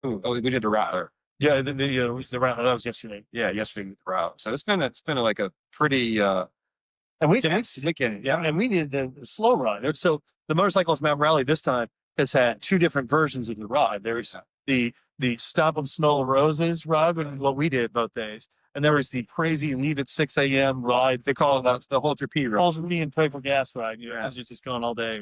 we did the route. Yeah, the route that was yesterday. Yeah, yesterday with the route. So it's been like a pretty And we yeah. and we did the slow ride. So the Motorcyclist Map Rally this time has had two different versions of the ride. There's the Stop and Smell the Roses ride, which is what we did both days. And there was the crazy leave at 6 a.m. ride. They call it the Hold Your Pee ride. Hold me and pray for gas ride. It's just going all day.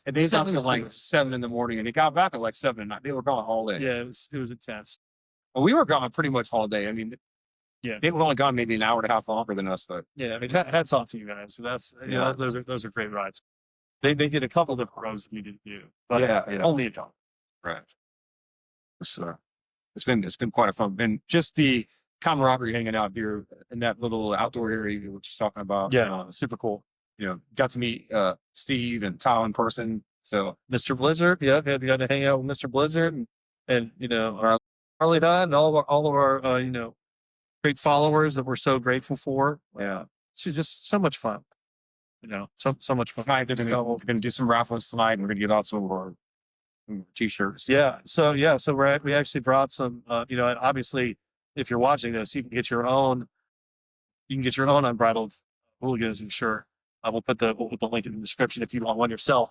And they got at like 7 in the morning, and they got back at like 7 at night. They were gone all day. Yeah, it was intense. Well, we were gone pretty much all day. I mean, Yeah. they were only gone maybe an hour and a half longer than us, but Yeah, I mean, hats off to you guys. That's those are great rides. They did a couple of different roads we didn't do, but yeah. only a couple. Right. So it's been quite a fun, and just the camaraderie hanging out here in that little outdoor area we were just talking about. Yeah. Super cool. Got to meet Steve and Tom in person. So Mr. Blizzard, yeah, we got to hang out with Mr. Blizzard and Harley Dunn and all of our great followers that we're so grateful for. yeah, It's just so much fun. So much fun. tonight we're gonna do some raffles tonight, and we're gonna get out some of our t-shirts. Yeah. So we actually brought some. And obviously, if you're watching this, you can get your own. You can get your own Unbridled Hooligans. I'm sure. We'll put the link in the description if you want one yourself.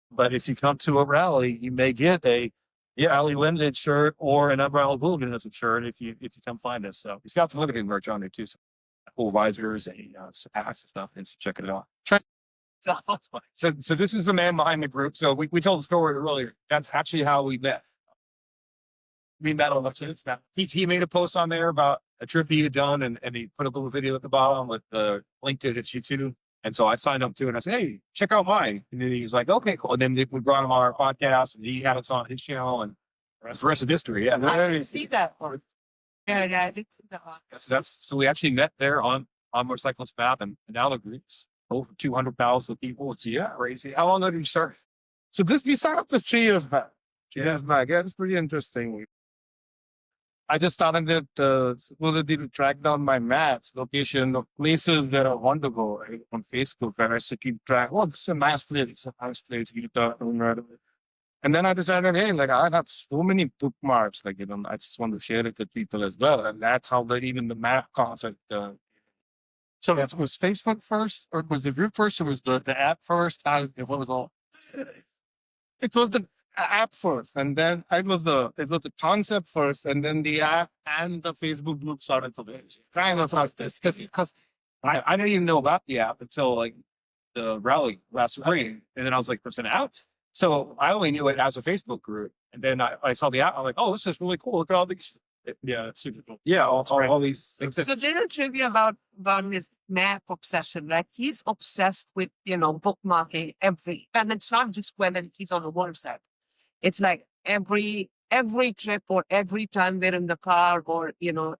But if you come to a rally, you may get a Rally Limited shirt or an Unbridled Wilderness shirt if you come find us. So He's got the limited merch on there too. So cool visors and hats and stuff. And so check it out. So this is the man behind the group. So we told the story earlier. That's actually how we met. We met on the he made a post on there about a trip he had done, and he put a little video at the bottom with the link to it, you too. And so I signed up to it, and I said, "Hey, check out mine." And then he was like, "Okay, cool." And then we brought him on our podcast, and he had us on his channel, and the rest of history. Yeah, I didn't see that one. Yeah, I did see that one. so we actually met there on Motorcyclist Map, and now the group's over 200,000 people. It's crazy. How long ago did you start? So we started up this 3 years back. 3 years back. Yeah, it's pretty interesting. I just started it supposedly to track down my maps, location of places that I want to go, right, on Facebook. And I used to keep track. Oh, this is a nice place. It's a nice place. And then I decided, hey, like I have so many bookmarks, like, I just want to share it with people as well. And that's how even the map concept. So was Facebook first, or was the group first, or was the app first? What was all? It was the app first, and then it was the concept first, and then the app and the Facebook group started to build. Kind of was this Because I didn't even know about the app until like the rally last spring, and then I was like, "There's an app." So I only knew it as a Facebook group, and then I saw the app. I'm like, "Oh, this is really cool! Look at all these." Yeah, it's super cool. Yeah, all these things. So little trivia about his map obsession, right? He's obsessed with, bookmarking and it's not just when he's on a motorcycle. It's like every trip or every time we're in the car or,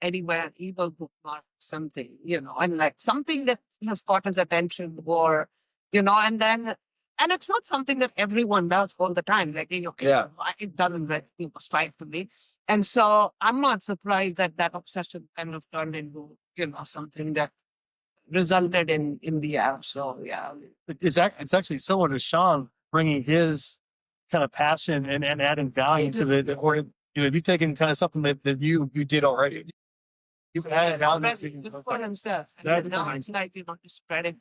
anywhere, he will bookmark something, and like something that has caught his attention or, and it's not something that everyone does all the time. Like, Yeah. it doesn't strike to me. And so I'm not surprised that obsession kind of turned into, something that resulted in the app. So, yeah. It's actually similar to Sean bringing his kind of passion and adding value to the or you've taken kind of something that you did already. You've added value Just for himself. And That's then now nice. it's like, to spread it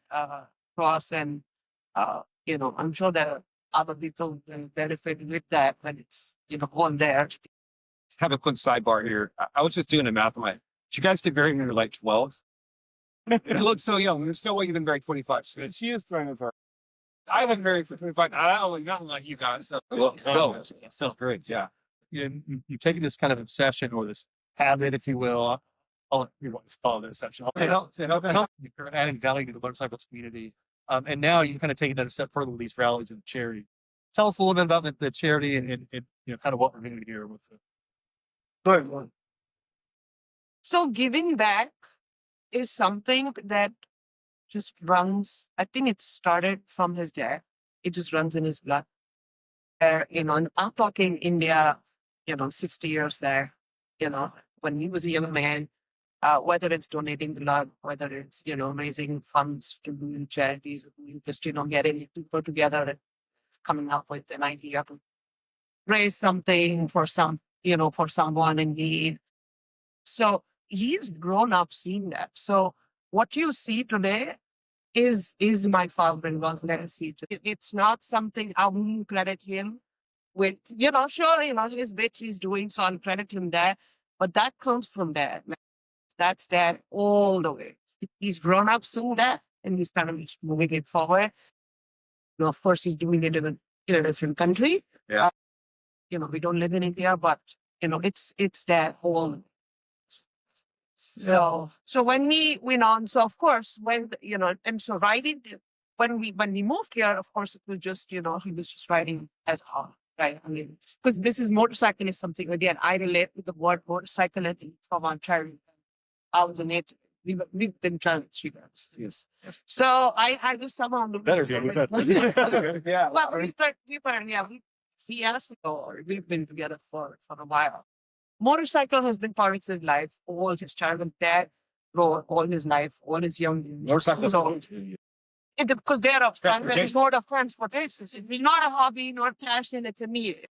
across and, I'm sure that other people will benefit with that when it's, on there. Let's have a quick sidebar here. I was just doing the math on my. You guys get married when you're like 12. You look so young. You're still even married 25. So she is 25. I was married for 25. I don't nothing like you guys. So, So great. Yeah. you've taken this kind of obsession or this habit, if you will. I'll call it an obsession. You're adding value to the motorcycles community. And now you're kind of taking that a step further with these rallies and charity. Tell us a little bit about the charity and kind of what we're doing here with it. So giving back is something that just runs. I think it started from his dad. It just runs in his blood. And I'm talking India, 60 years there, when he was a young man, whether it's donating blood, whether it's, raising funds to do charities, just, getting people together and coming up with an idea to raise something for for someone in need. So he's grown up seeing that. So what you see today is my father-in-law's legacy. It's not something I wouldn't credit him with, sure, his bit he's doing, so I'll credit him there. But that comes from dad. That's dad all the way. He's grown up seeing that, and he's kind of just moving it forward. Of course, he's doing it in a different country. Yeah. We don't live in India, but it's that whole. So when we went on, so of course when and so riding when we moved here, of course it was just he was just riding as a hobby, right? I mean, because this is motorcycle is something again I relate with the word motorcycle from our childhood. I was a native. We've been trying 3 years. Yes. So I do somehow Better be. Yeah. Well, we asked before. We've been together for a while. Motorcycle has been part of his life, all his childhood. Dad rode all his life, all his young years. Motorcycle. So, because they're a primary mode of transportation. It's not a hobby, not passion. It's a need.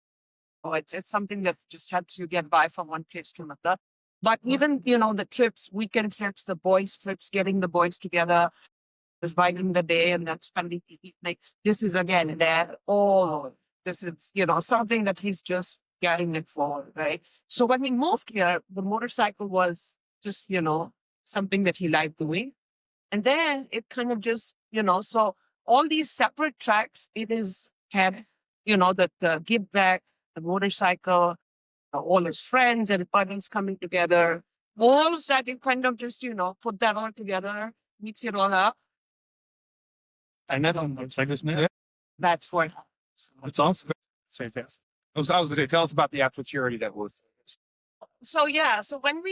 It's something that just helps you get by from one place to another. But even the trips, weekend trips, the boys' trips, getting the boys together, just riding the day and then spending like this is again there all. This is something that he's just carrying it forward, right? So when we moved here, the motorcycle was just, something that he liked doing. And then it kind of just, so all these separate tracks, it is had, the give back, the motorcycle, all his friends and buddies coming together. All of that, it kind of just, put that all together, mix it all up. I met on Motorcyclist Map. That's what. It's awesome. It's fantastic. I was going to say, tell us about the actual charity that was. So when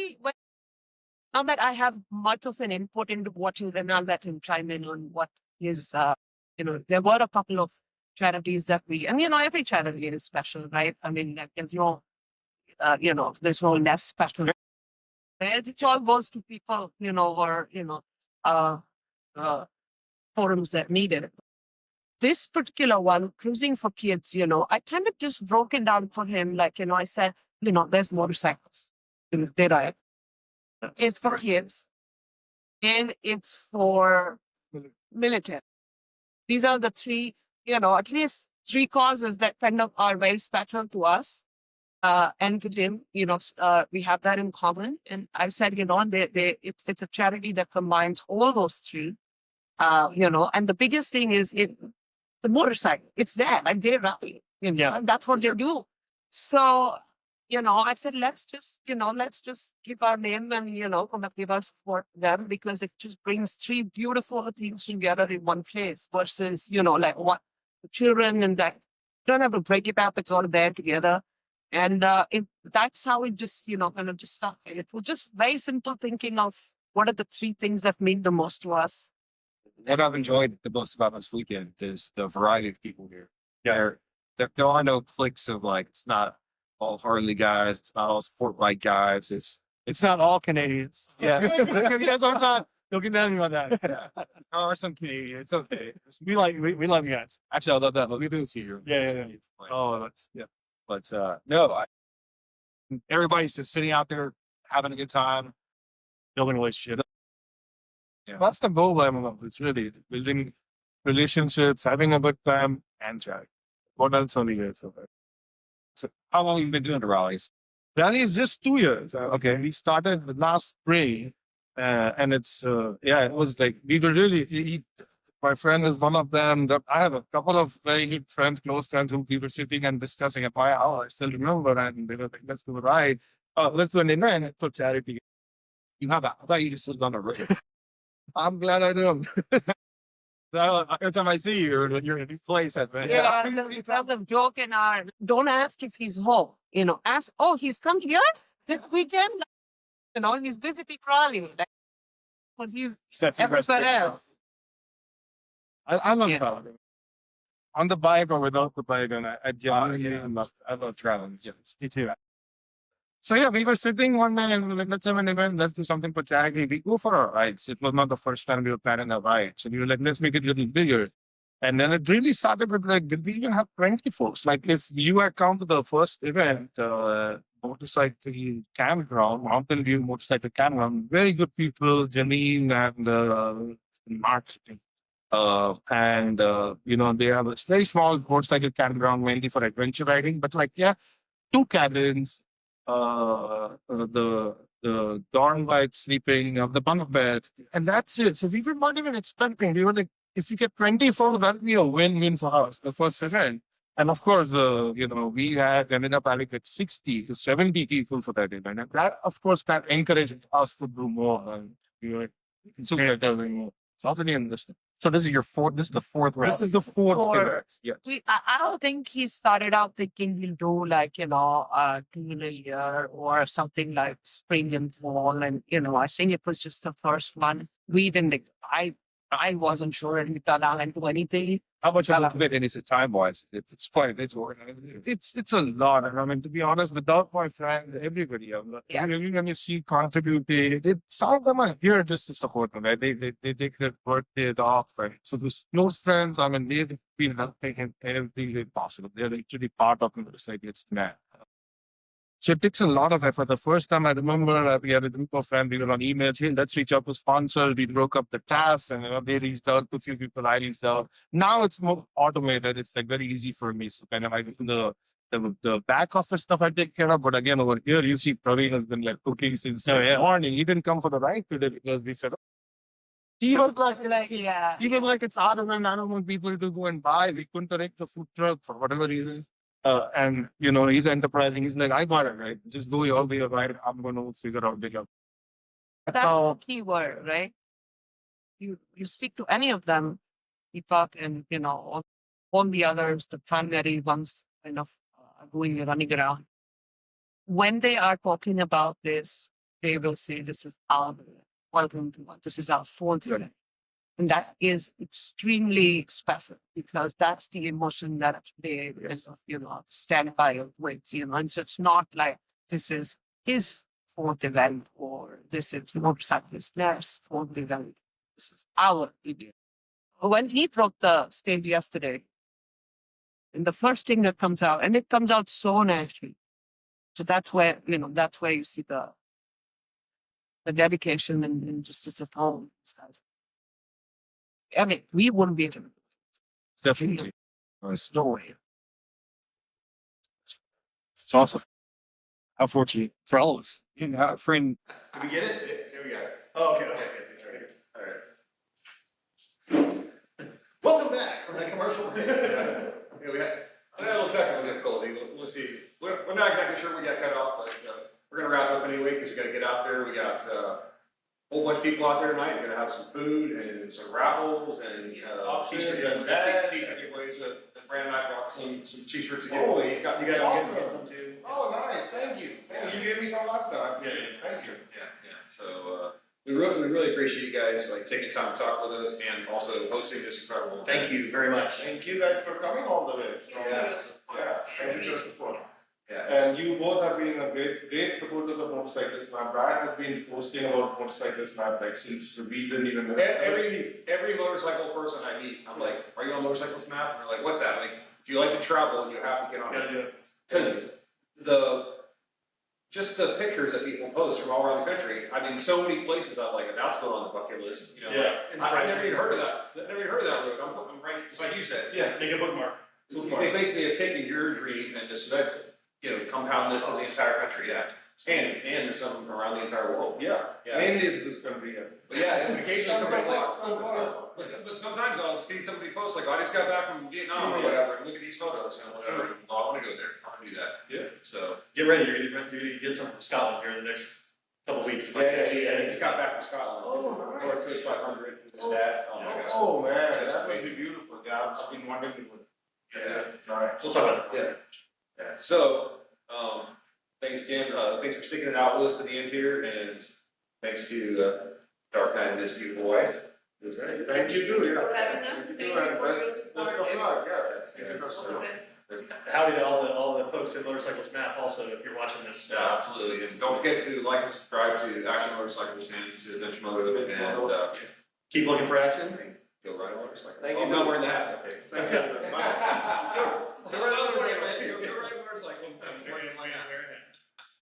now that I have much of an input into what he, then I'll let him chime in on what his, there were a couple of charities that and every charity is special, right? I mean, there's no, there's no less special. It all goes to people, or, forums that need it. This particular one, Cruising for Kids, I kind of just broke it down for him. Like, I said, there's motorcycles. They ride. It's for kids. And it's for military. These are the three, at least three causes that kind of are very special to us. And to him, we have that in common. And I said, it's a charity that combines all those three. And the biggest thing is the motorcycle. It's there, like they rally. And that's what they do. So, I said, let's just give our name and, kind of give our support to them, because it just brings three beautiful things together in one place versus, like what the children and that don't have to break it up. It's all there together. And that's how it just, kind of just started. It was just very simple thinking of what are the three things that mean the most to us. What I've enjoyed the most about this weekend is the variety of people here. There are no cliques of like, it's not all Harley guys, it's not all sport bike guys. It's not all Canadians. Yeah. That's what I'm talking. Don't get mad at me about that. Yeah. There are some Canadians. It's okay. We love you guys. Actually, I love that. Let me do this here. Yeah. Oh, that's But no, everybody's just sitting out there having a good time, Building a relationship. Yeah. That's the goal, it's really building relationships, having a good time, and chat. What else only here? So how long have you been doing the rallies? Rally is just 2 years. Okay, we started last spring, and it's it was like we were really. My friend is one of them. I have a couple of very good friends, close friends, who we were sitting and discussing at my house. I still remember, and they were like, "Let's do a ride. Let's do an event for charity." You have I thought you just lived on the road. I'm glad I do. Every time I see you, you're in a new place. Yeah, there's a joke in our, don't ask if he's home, ask, oh, he's come here this weekend, he's visiting Raleigh, because he's everywhere else. I love Yeah. traveling. On the bike or without the bike, and I genuinely love traveling. Yeah, me too. So yeah, we were sitting one night and we were like, let's have an event, let's do something for charity. We go for our rides. It was not the first time we were planning a ride. So we were like, let's make it a little bigger. And then it really started with like, did we even have 20 folks? Like if you had come to the first event, motorcycle campground, Mountain View Motorcycle Campground, very good people, Janine and Mark. They have a very small motorcycle campground mainly for adventure riding, but like, two cabins, the dorm bike sleeping, the bunk bed, and that's it. So we were not even expecting. We were like, if we get 24, that'd be a win-win for us, the first event. And of course, we had ended up having like 60 to 70 people for that event. And that, of course, that encouraged us to do more. And we were doing more. So that's really interesting. So this is the fourth round. This is the fourth event. Yes. I don't think he started out thinking he'll do like, two in a year or something like spring and fall. And, I think it was just the first one. We didn't, I wasn't sure and we got out into anything. How much of a commitment is it time wise? It's quite it's a lot. I mean, to be honest, without my friends, everybody, when you see contributing, some of them are here just to support them. Right? They take their birthdays off. Right? So those close friends, I mean, they've been helping everything possible. They're actually part of the society. It's mad. So it takes a lot of effort. The first time I remember we had a group of friends, we were on email, hey, let's reach out to sponsors. We broke up the tasks and they reached out to a few people, I reached out. Now it's more automated. It's like very easy for me. So kind of I do the back office stuff I take care of. But again, over here, you see Praveen has been like cooking since the morning. He didn't come for the ride today because they said, even like it's out of and I don't want people to go and buy. We couldn't direct the food truck for whatever reason. And he's enterprising. He's like, I got it, right? Just go your way, right? I'm going to figure out the job. That's the key word, right? You speak to any of them, you talk, and all the others, the primary ones, running around. When they are talking about this, they will say, "This is our welcome to one. This is our fourth unit." And that is extremely special because that's the emotion that they, stand by with, and so it's not like this is his fourth event or this is Motorcyclist Map's fourth event. This is our event. When he broke the stage yesterday, and the first thing that comes out, and it comes out so naturally. So that's where, you see the dedication and just as a home. I mean, we wouldn't be able to. Definitely. There's no way. It's awesome. How fortunate for all of us. Friend. Did we get it? Here we go. Oh, okay. All right. Welcome back from that commercial. Yeah, we had a little technical difficulty. We'll see. We're not exactly sure we got cut off, but we're going to wrap up anyway because we got to get out there. We got a whole bunch of people out there tonight. We're going to have some food and some raffles and t-shirts and t-shirt giveaways. Bryan and I brought some t-shirts to give away. You guys get some too. Oh, nice. Thank you. You gave me some last time. Yeah, thank you. Yeah. So we really appreciate you guys taking time to talk with us and also hosting this incredible event. Thank you very much. Thank you guys for coming all the way. Yeah. Thank you for your support. Yeah. And you both have been a great supporters of Motorcyclist Map. Bryan has been posting about Motorcyclist Map since we didn't even know. Every motorcycle person I meet, I'm like, are you on Motorcyclist Map? And they're like, what's that? Like, if you like to travel, you have to get on it. Because just the pictures that people post from all around the country, I mean, so many places I've that's going on the bucket list. I never even heard of that. Road. I'm right, just like you said. Yeah, make a bookmark. They basically have taken your dream and just compound this to the entire country, and there's some around the entire world. Mainly it's this country. But occasionally somebody but sometimes I'll see somebody post I just got back from Vietnam or whatever, and look at these photos and whatever. Well, I want to go there. I want to do that. Yeah. So Get ready. You're gonna get some from Scotland here in the next couple of weeks. I just got back from Scotland. Oh, nice. North Coast 500 with his dad. Oh my gosh. Oh man, That's that must amazing. be beautiful. Yeah, I've been wondering. Yeah. Nice. We'll talk about it. Yeah. So, thanks again. Thanks for sticking it out with us to the end here, and thanks to Dark Knight and his beautiful wife. That's right. Thank you too. For having us. Thank you for your support. Best of luck. Thank you for support. Howdy to all the folks at Motorcyclist Map also, if you're watching this. Yeah, absolutely. And don't forget to like and subscribe to Action Motorcycles and to Binge Moto, and Keep looking for action. go ride a motorcycle. Thank you. I'm not wearing the hat. Okay. Thanks. Bye.